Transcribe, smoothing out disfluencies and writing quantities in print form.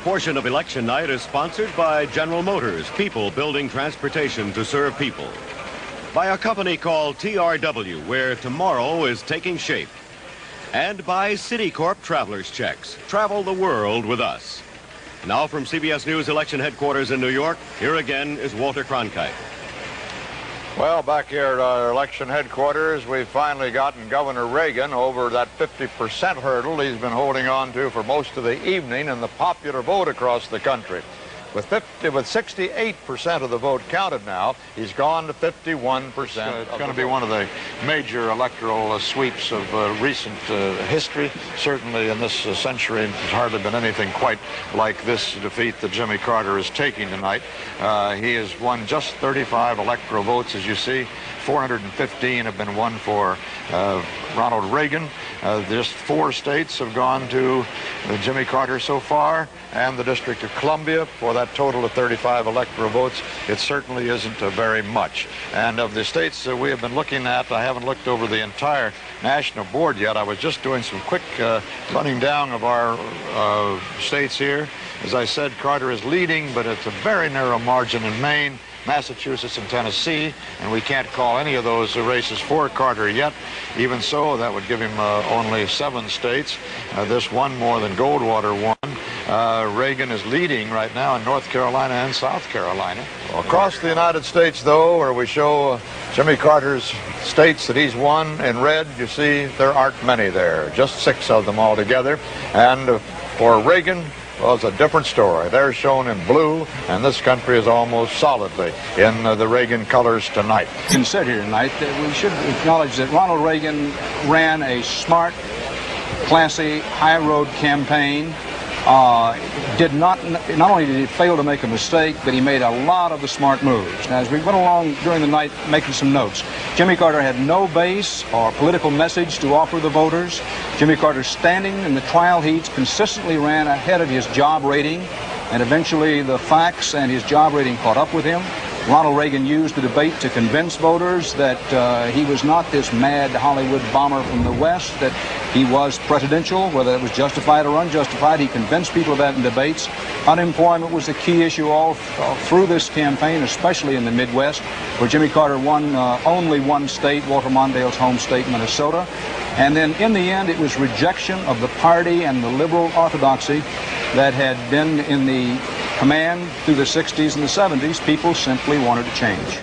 portion of election night is sponsored by General Motors, people building transportation to serve people. By a company called TRW, where tomorrow is taking shape. And by Citicorp Traveler's Checks. Travel the world with us. Now from CBS News election headquarters in New York, here again is Walter Cronkite. Well, back here at our election headquarters, we've finally gotten Governor Reagan over that 50% hurdle he's been holding on to for most of the evening in the popular vote across the country. With 68% of the vote counted now, he's gone to 51%. It's going to be one of the major electoral sweeps of recent history. Certainly in this century, there's hardly been anything quite like this defeat that Jimmy Carter is taking tonight. He has won just 35 electoral votes, as you see. 415 have been won for Ronald Reagan. Just 4 states have gone to Jimmy Carter so far, and the District of Columbia. For that total of 35 electoral votes, it certainly isn't very much. And of the states that we have been looking at, I haven't looked over the entire national board yet. I was just doing some quick running down of our states here. As I said, Carter is leading, but it's a very narrow margin in Maine, Massachusetts, and Tennessee, and we can't call any of those races for Carter yet. Even so, that would give him only 7 states. This one more than Goldwater won. Reagan is leading right now in North Carolina and South Carolina. Well, across the United States, though, where we show Jimmy Carter's states that he's won in red, you see there aren't many there, just 6 of them altogether. And for Reagan, well, it's a different story. They're shown in blue, and this country is almost solidly in the Reagan colors tonight. You can sit here tonight. We should acknowledge that Ronald Reagan ran a smart, classy, high-road campaign. Not only did he fail to make a mistake, but he made a lot of the smart moves. Now, as we went along during the night making some notes, Jimmy Carter had no base or political message to offer the voters. Jimmy Carter, standing in the trial heats, consistently ran ahead of his job rating, and eventually the facts and his job rating caught up with him. Ronald Reagan used the debate to convince voters that he was not this mad Hollywood bomber from the West, that he was presidential, whether it was justified or unjustified. He convinced people of that in debates. Unemployment was the key issue all through this campaign, especially in the Midwest, where Jimmy Carter won only one state, Walter Mondale's home state, Minnesota. And then in the end, it was rejection of the party and the liberal orthodoxy that had been in the command through the 60s and the 70s. People simply wanted to change.